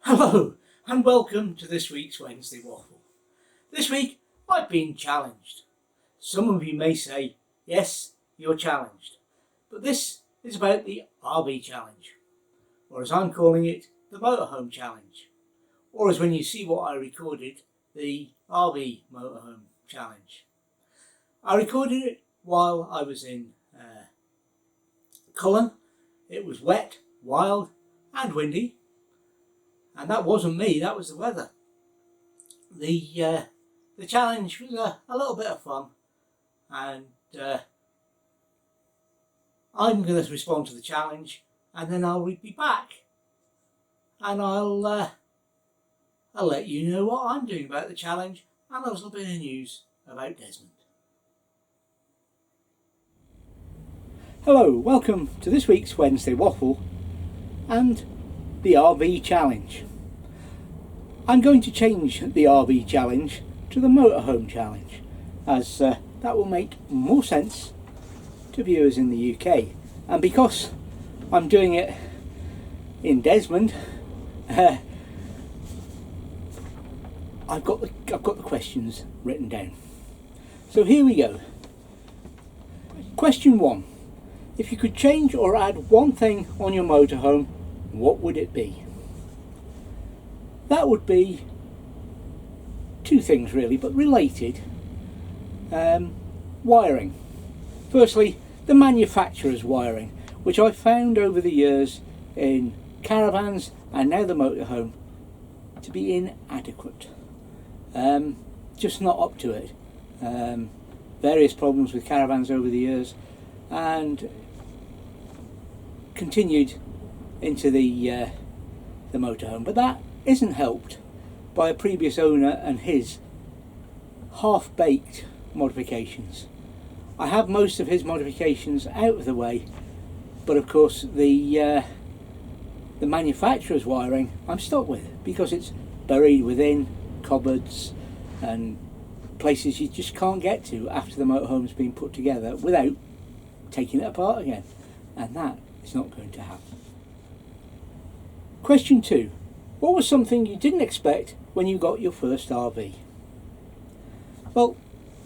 Hello and welcome to this week's Wednesday Waffle. This week I've been challenged. Some of you may say, yes, you're challenged. But this is about the RV challenge, or as I'm calling it, the Motorhome challenge. Or as when you see what I recorded, the RV Motorhome challenge. I recorded it while I was in Cullen. It was wet, wild and windy. And that wasn't me, that was the weather. The challenge was a little bit of fun, and I'm going to respond to the challenge, and then I'll be back, and I'll let you know what I'm doing about the challenge and a little bit of news about Desmond. Hello, welcome to this week's Wednesday Waffle and the RV challenge. I'm going to change the RV challenge to the Motorhome challenge, as that will make more sense to viewers in the UK. And because I'm doing it in Desmond, I've got the questions written down. So here we go. Question 1. If you could change or add one thing on your motorhome, what would it be? That would be two things really, but related. Wiring. Firstly, the manufacturer's wiring, which I've found over the years in caravans and now the motorhome to be inadequate. Just not up to it. Various problems with caravans over the years, and continued into the motorhome, but that isn't helped by a previous owner and his half-baked modifications. I have most of his modifications out of the way, but of course the manufacturer's wiring I'm stuck with, because it's buried within cupboards and places you just can't get to after the motorhome's been put together without taking it apart again, and that is not going to happen. Question 2. What was something you didn't expect when you got your first RV? Well,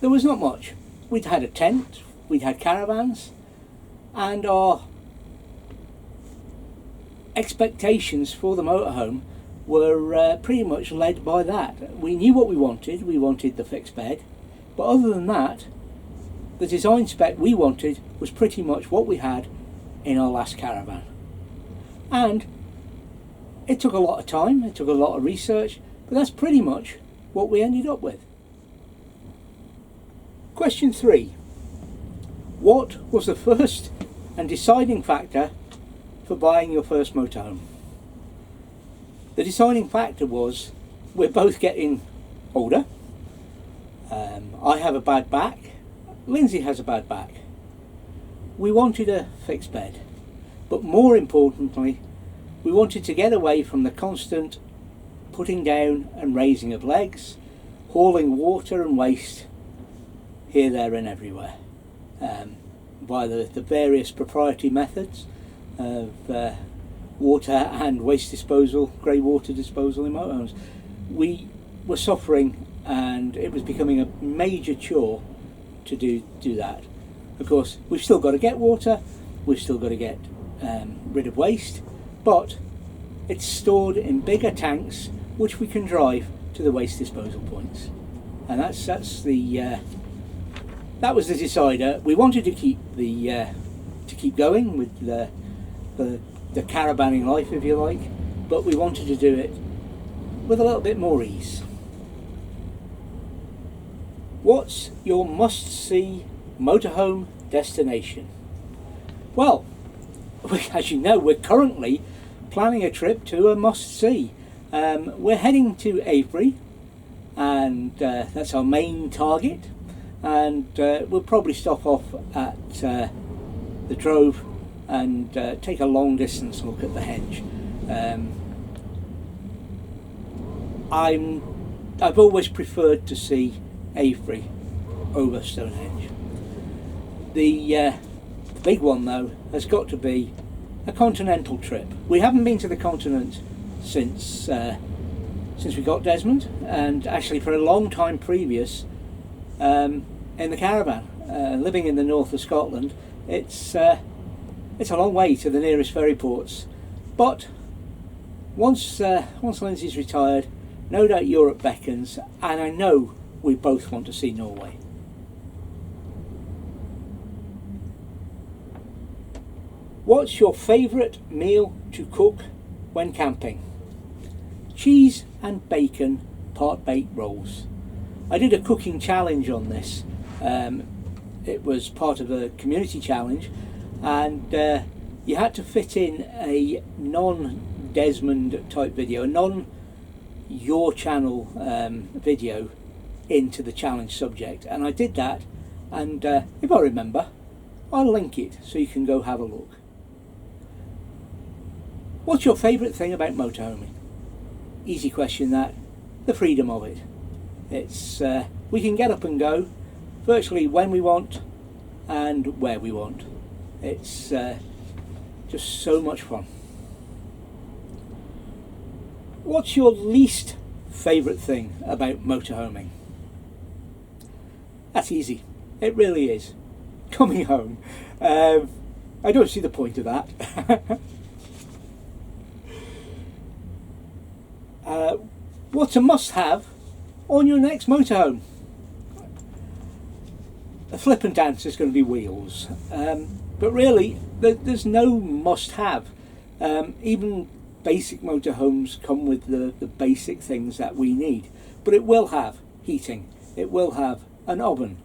there was not much. We'd had a tent, we'd had caravans, and our expectations for the motorhome were pretty much led by that. We knew what we wanted the fixed bed, but other than that, the design spec we wanted was pretty much what we had in our last caravan. And it took a lot of time, it took a lot of research, but that's pretty much what we ended up with. Question 3. What was the first and deciding factor for buying your first motorhome? The deciding factor was we're both getting older. I have a bad back, Lindsay has a bad back. We wanted a fixed bed, but more importantly, we wanted to get away from the constant putting down and raising of legs, hauling water and waste here, there and everywhere, by the various proprietary methods of water and waste disposal, grey water disposal in motorhomes. We were suffering, and it was becoming a major chore to do that. Of course, we've still got to get water, we've still got to get rid of waste, but it's stored in bigger tanks which we can drive to the waste disposal points, and that was the decider. We wanted to keep going with the caravanning life, if you like, but we wanted to do it with a little bit more ease. What's your must-see motorhome destination? Well, as you know, we're currently planning a trip to a must-see. We're heading to Avebury, and that's our main target, and we'll probably stop off at the Drove and take a long distance look at the Henge. I've always preferred to see Avebury over Stonehenge. The big one though has got to be a continental trip. We haven't been to the continent since we got Desmond, and actually for a long time previous in the caravan. Living in the north of Scotland, it's a long way to the nearest ferry ports, but once Lindsay's retired, no doubt Europe beckons, and I know we both want to see Norway. What's your favourite meal to cook when camping? Cheese and bacon part-baked rolls. I did a cooking challenge on this. It was part of a community challenge, and you had to fit in a non-Desmond type video, a non-your channel video into the challenge subject, and I did that, and if I remember, I'll link it so you can go have a look. What's your favourite thing about motorhoming? Easy question that. The freedom of it. It's we can get up and go virtually when we want and where we want. It's just so much fun. What's your least favourite thing about motorhoming? That's easy. It really is. Coming home. I don't see the point of that. What's a must-have on your next motorhome? A flippant answer is going to be wheels, but really there's no must-have. Even basic motorhomes come with the basic things that we need, but it will have heating, it will have an oven,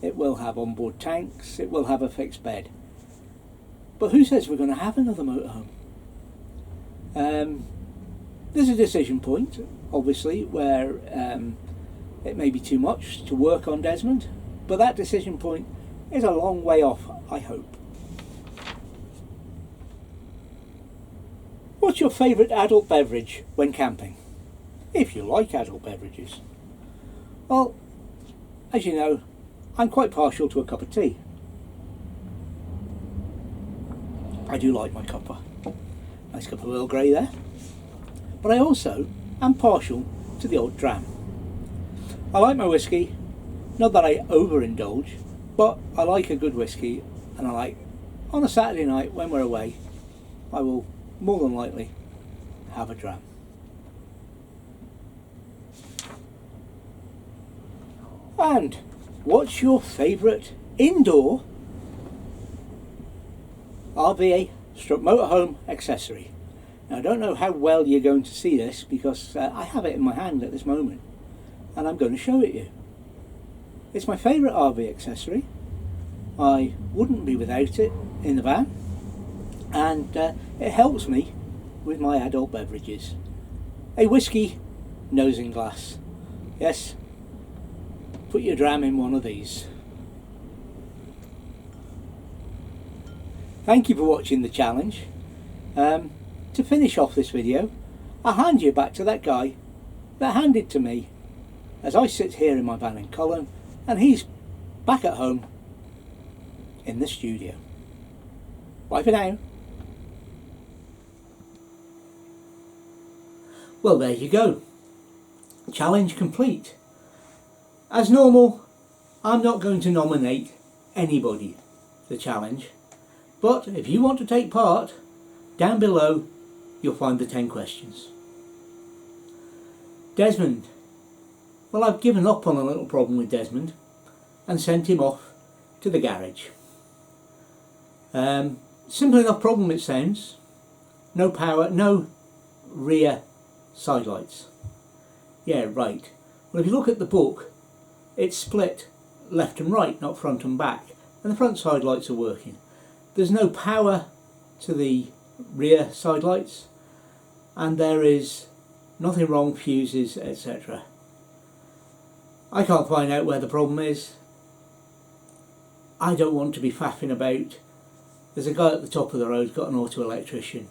it will have onboard tanks, it will have a fixed bed. But who says we're going to have another motorhome? There's a decision point, obviously, where it may be too much to work on Desmond, but that decision point is a long way off, I hope. What's your favourite adult beverage when camping? If you like adult beverages. Well, as you know, I'm quite partial to a cup of tea. I do like my cuppa. Nice cup of Earl Grey there. But I also am partial to the old dram. I like my whiskey, not that I overindulge, but I like a good whiskey, and I like, on a Saturday night when we're away, I will more than likely have a dram. And what's your favourite indoor RVA/motorhome accessory? Now, I don't know how well you're going to see this because I have it in my hand at this moment and I'm going to show it you. It's my favourite RV accessory. I wouldn't be without it in the van, and it helps me with my adult beverages. A whiskey nosing glass. Yes, put your dram in one of these. Thank you for watching the challenge. To finish off this video, I'll hand you back to that guy that handed to me as I sit here in my van in Cullen, and he's back at home in the studio. Bye for now. Well, there you go. Challenge complete. As normal, I'm not going to nominate anybody for the challenge, but if you want to take part, down below you'll find the 10 questions. Desmond. Well, I've given up on a little problem with Desmond and sent him off to the garage. Simple enough problem it sounds. No power, no rear side lights. Yeah, right. Well, if you look at the book, it's split left and right, not front and back, and the front side lights are working. There's no power to the rear side lights, and there is nothing wrong, fuses, etc. I can't find out where the problem is. I don't want to be faffing about. There's a guy at the top of the road, got an auto electrician.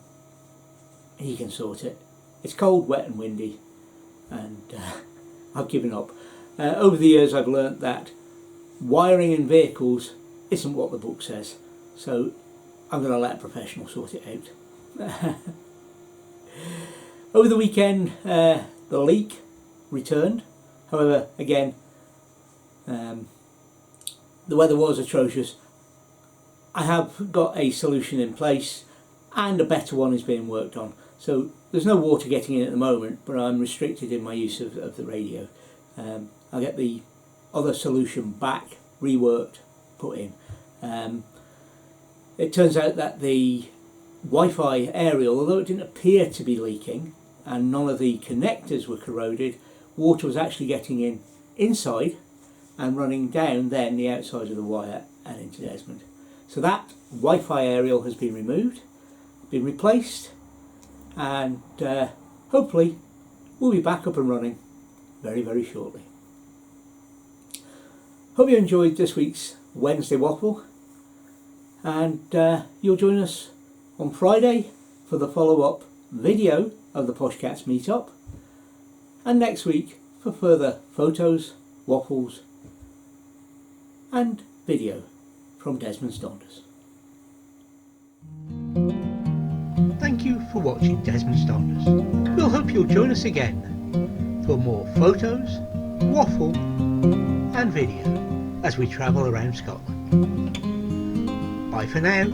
He can sort it. It's cold, wet and windy, and I've given up. Over the years I've learnt that wiring in vehicles isn't what the book says, so I'm going to let a professional sort it out. Over the weekend the leak returned. However, again, the weather was atrocious. I have got a solution in place and a better one is being worked on. So there's no water getting in at the moment, but I'm restricted in my use of the radio. I'll get the other solution back, reworked, put in. It turns out that the Wi-Fi aerial, although it didn't appear to be leaking and none of the connectors were corroded, water was actually getting in inside and running down then the outside of the wire and into Desmond. So that Wi-Fi aerial has been removed, been replaced, and hopefully we'll be back up and running very, very shortly. Hope you enjoyed this week's Wednesday Waffle, and you'll join us on Friday for the follow-up video of the Posh Cats meetup, and next week for further photos, waffles and video from Desmond's Donders. Thank you for watching Desmond's Donders. We'll hope you'll join us again for more photos, waffle and video as we travel around Scotland. Bye for now.